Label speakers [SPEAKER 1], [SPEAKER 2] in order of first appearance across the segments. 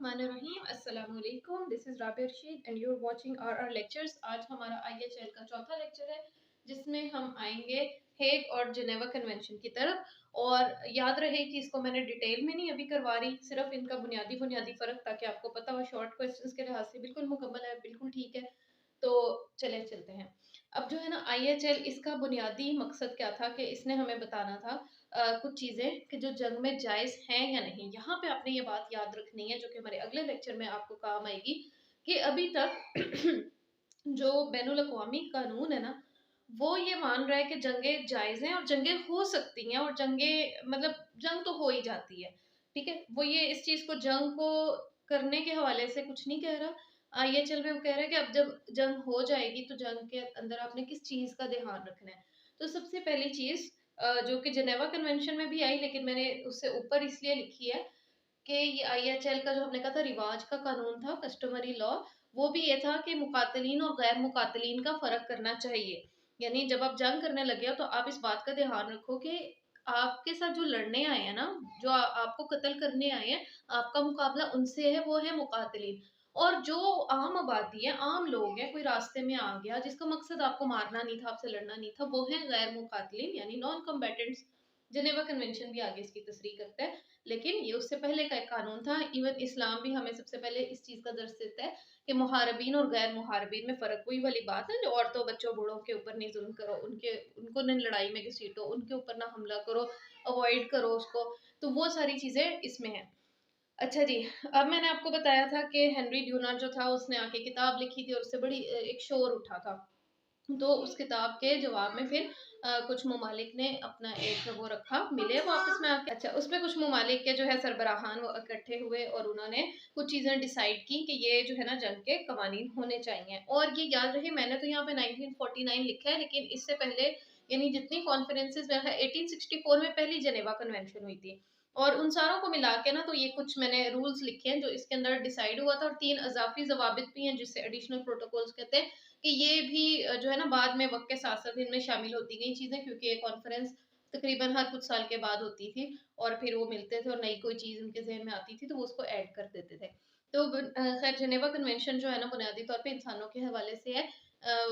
[SPEAKER 1] बिस्मिल्लाहिर्रहमानिर्रहीम। अस्सलाम वालेकुम। This is Rabia Rashid and you are watching our lectures. आज हमारा IHL का चौथा लेक्चर है जिसमें हम आएंगे हेग और जिनेवा कन्वेंशन की तरफ। और याद रहे कि इसको मैंने डिटेल में नहीं अभी करवा रही, सिर्फ इनका बुनियादी बुनियादी फ़र्क ताकि आपको पता हो। शॉर्ट क्वेश्चंस के लिहाज से बिल्कुल मुकम्मल है, बिल्कुल ठीक है। तो चलते हैं। अब जो है ना IHL, इसका बुनियादी मकसद क्या था कि इसने हमें बताना था कुछ चीज़ें कि जो जंग में जायज़ हैं या नहीं। यहाँ पे आपने ये बात याद रखनी है जो कि हमारे अगले लेक्चर में आपको काम आएगी कि अभी तक जो बैनुल अक़वामी कानून है ना, वो ये मान रहा है कि जंगें जायज़ हैं और जंगें हो सकती हैं और जंगें मतलब जंग तो हो ही जाती है। ठीक है, वो ये इस चीज़ को जंग को करने के हवाले से कुछ नहीं कह रहा। IHL में वो कह रहा है कि अब जब जंग हो जाएगी तो जंग के अंदर आपने किस चीज़ का ध्यान रखना है। तो सबसे पहली चीज़ जो कि जिनेवा कन्वेंशन में भी आई, लेकिन मैंने उससे ऊपर इसलिए लिखी है कि ये IHL का जो हमने कहा था रिवाज का कानून था, कस्टमरी लॉ, वो भी ये था कि मुकातलीन और गैर मुकातलीन का फ़र्क करना चाहिए। यानी जब आप जंग करने लगे हो तो आप इस बात का ध्यान रखो कि आपके साथ जो लड़ने आए हैं ना, जो आपको कत्ल करने आए हैं, आपका मुकाबला उनसे है, वो है मुकातलीन। और जो आम आबादी है, आम लोग हैं, कोई रास्ते में आ गया जिसका मकसद आपको मारना नहीं था, आपसे लड़ना नहीं था, वो है गैर मुकातलीन यानी नॉन कम्बेटेंट्स। जिनेवा कन्वेंशन भी आगे इसकी तस्रीह करता है, लेकिन ये उससे पहले का एक कानून था। इवन इस्लाम भी हमें सबसे पहले इस चीज़ का दर्स देता है कि मुहारबीन और गैर मुहारबीन में फ़र्क। वही वाली बात है, जो औरतों बच्चों बूढ़ों के ऊपर नहीं जुल्म करो, उनको न लड़ाई में घसीटो, उनके ऊपर ना हमला करो, अवॉइड करो उसको। तो वो सारी चीज़ें इसमें हैं। अच्छा जी, अब मैंने आपको बताया था कि हेनरी ड्यूनार जो था उसने आके किताब लिखी थी और उससे बड़ी एक शोर उठा था। तो उस किताब के जवाब में फिर कुछ ममालिक ने अपना एक वो रखा, मिले वो आपस में आके। अच्छा, उसमें कुछ ममालिक के जो है सरबराहान वो इकट्ठे हुए और उन्होंने कुछ चीज़ें डिसाइड की कि ये जो है ना जंग के कवानीन होने चाहिए। और ये याद रहे, मैंने तो यहाँ पे 1949 लिखा है, लेकिन इससे पहले यानी जितनी कॉन्फ्रेंसेस में है, 1864 में पहली जेनेवा कन्वेंशन हुई थी। और उन सारों को मिला के ना, तो ये कुछ मैंने रूल्स लिखे हैं जो इसके अंदर डिसाइड हुआ था, और 3 अज़ाफ़ी ज़वाबित भी हैं जिससे एडिशनल प्रोटोकॉल्स कहते हैं, कि ये भी जो है ना बाद में वक़्त के साथ-साथ इनमें शामिल होती गई चीज़ें, क्योंकि ये कॉन्फ्रेंस तकरीबन हर कुछ साल के बाद होती थी और फिर वो मिलते थे और नई कोई चीज़ उनके ज़हन में आती थी तो वो उसको ऐड कर देते थे। तो ख़ैर जेनेवा कन्वेंशन जो है ना बुनियादी तौर पे इंसानों के हवाले से है,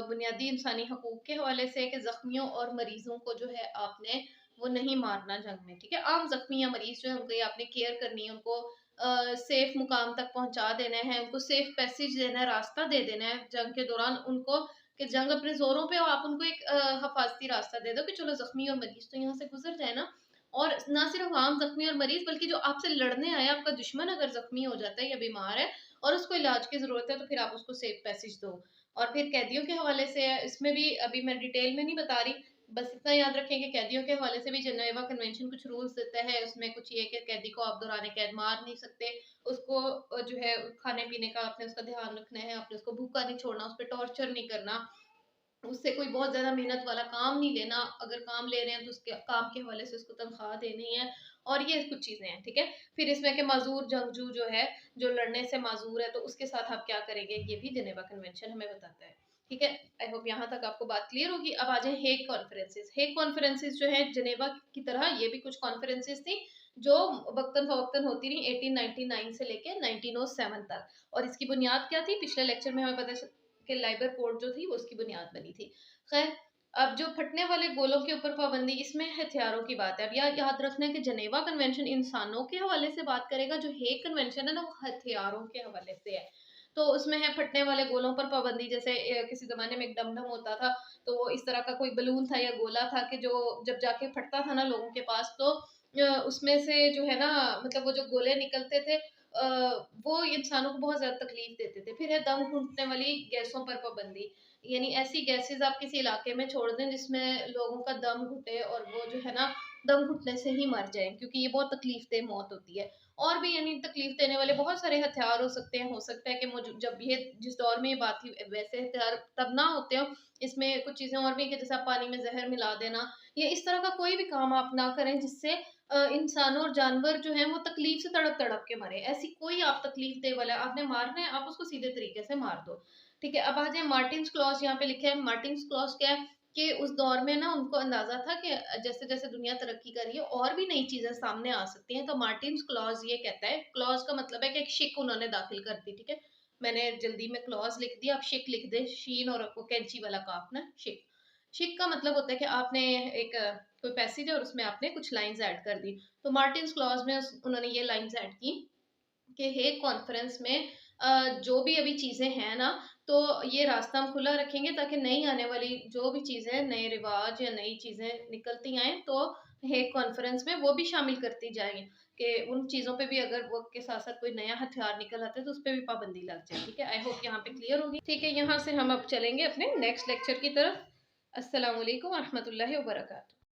[SPEAKER 1] बुनियादी इंसानी हकूक़ के हवाले से है कि ज़ख्मियों और मरीज़ों को जो है आपने वो नहीं मारना जंग में, ठीक है? आम ज़ख्मी या मरीज़ जो है उनकी आपने केयर करनी है, उनको सेफ मुकाम तक पहुँचा देना है, उनको सेफ पैसेज देना है, रास्ता दे देना है जंग के दौरान उनको, कि जंग अपने ज़ोरों पे हो, आप उनको एक हफ़ाज़ती रास्ता दे दो कि चलो ज़ख्मी और मरीज़ तो यहाँ से गुज़र जाए ना। और ना सिर्फ़ आम ज़ख्मी और मरीज़, बल्कि जो आपसे लड़ने आया, आपका दुश्मन अगर ज़ख्मी हो जाता है या बीमार है और उसको इलाज की ज़रूरत है, तो फिर आप उसको सेफ पैसेज दो। और फिर कैदियों के हवाले से है, इसमें भी अभी मैं डिटेल में नहीं बता रही, बस इतना याद रखें कि कैदियों के हवाले से भी जेनेवा कन्वेंशन कुछ रूल्स देता है। उसमें कुछ ये कि कैदी को आप दौरान कैद मार नहीं सकते, उसको जो है खाने-पीने का आपने उसका ध्यान रखना है, आपने उसको भूखा नहीं छोड़ना, उस पे टॉर्चर नहीं करना, उससे कोई बहुत ज़्यादा मेहनत वाला काम नहीं लेना, अगर काम ले रहे हैं तो उसके काम के हवाले से उसको तनख्वाह देनी है, और ये कुछ चीज़ें हैं, ठीक है? फिर इसमें कि माज़ूर जंगजू जो है, जो लड़ने से माज़ूर है, तो उसके साथ आप क्या करेंगे, ये भी जेनेवा कन्वेंशन हमें बताता है, ठीक है? आई होप यहाँ तक आपको बात क्लियर होगी। अब आ जाएँ हेग कॉन्फ्रेंसेस। हेग कॉन्फ्रेंसेस जो है जेनेवा की तरह ये भी कुछ कॉन्फ्रेंसेस थी, जो वक़्तन-फ़वक़्तन होती रहीं 1899 से लेके 1907 तक। और इसकी बुनियाद क्या थी? पिछले लेक्चर में हमें पता कि लाइबर कोड जो थी वो उसकी बुनियाद बनी थी। खैर, अब जो फटने वाले गोलों के ऊपर पाबंदी, इसमें हथियारों की बात है। अब याद रखना है कि जेनेवा कन्वेंशन इंसानों के हवाले से बात करेगा, जो हेग कन्वेंशन है ना वो हथियारों के हवाले से है। तो उसमें है फटने वाले गोलों पर पाबंदी। जैसे किसी ज़माने में एक डम-डम होता था, तो वो इस तरह का कोई बलून था या गोला था कि जो जब जाके फटता था ना लोगों के पास, तो उसमें से जो है ना, मतलब वो जो गोले निकलते थे, वो इंसानों को बहुत ज़्यादा तकलीफ देते थे। फिर है दम घुटने वाली गैसों पर पाबंदी, यानी ऐसी गैसेज़ आप किसी इलाके में छोड़ दें जिसमें लोगों का दम घुटे और वो जो है ना दम घुटने से ही मर जाएँ, क्योंकि ये बहुत तकलीफ़देह मौत होती है। और भी यानी तकलीफ़ देने वाले बहुत सारे हथियार हो सकते हैं। हो सकता है कि जब ये जिस दौर में ये बात थी वैसे हथियार तब ना होते हों। इसमें कुछ चीज़ें और भी हैं कि जैसे आप पानी में ज़हर मिला देना, या इस तरह का कोई भी काम आप ना करें जिससे इंसानों और जानवर जो हैं वो तकलीफ से तड़प-तड़प के मरे। ऐसी कोई आप तकलीफ दे वाला आपने मारना है, आप उसको सीधे तरीके से मार दो। ठीक है? अब आ जाए मार्टिन्स क्लॉज़, यहाँ पे लिखा है मार्टिन्स क्लॉज़ क्या है? कि उस दौर में ना उनको अंदाजा था कि जैसे जैसे दुनिया तरक्की कर रही है और भी नई चीजें सामने आ सकती हैं। तो मार्टिन्स क्लॉज ये कहता है, क्लॉज का मतलब है कि एक शिक उन्होंने दाखिल कर दी, ठीक है। मैंने जल्दी में क्लॉज लिख दिया, आप शिक लिख दे, शीन और वो कैंची वाला काफ ना, शिक। शिक का मतलब होता है कि आपने एक कोई पैसेज है और उसमें आपने कुछ लाइंस ऐड कर दी। तो मार्टिन्स क्लॉज में उन्होंने ये लाइंस ऐड की कि हेग कॉन्फ्रेंस में जो भी अभी चीज़ें हैं ना, तो ये रास्ता हम खुला रखेंगे ताकि नई आने वाली जो भी चीज़ें, नए रिवाज या नई चीज़ें निकलती आएँ, तो हेग कॉन्फ्रेंस में वो भी शामिल करती जाएँगी कि उन चीज़ों पे भी अगर वक़्त के साथ-साथ कोई नया हथियार निकल आता है, तो उस पे भी पाबंदी लग जाए, ठीक है? आई होप यहाँ पे क्लियर होगी। ठीक है, यहाँ से हम अब चलेंगे अपने नेक्स्ट लेक्चर की तरफ। अस्सलाम वालेकुम व रहमतुल्लाहि व बरकातहू।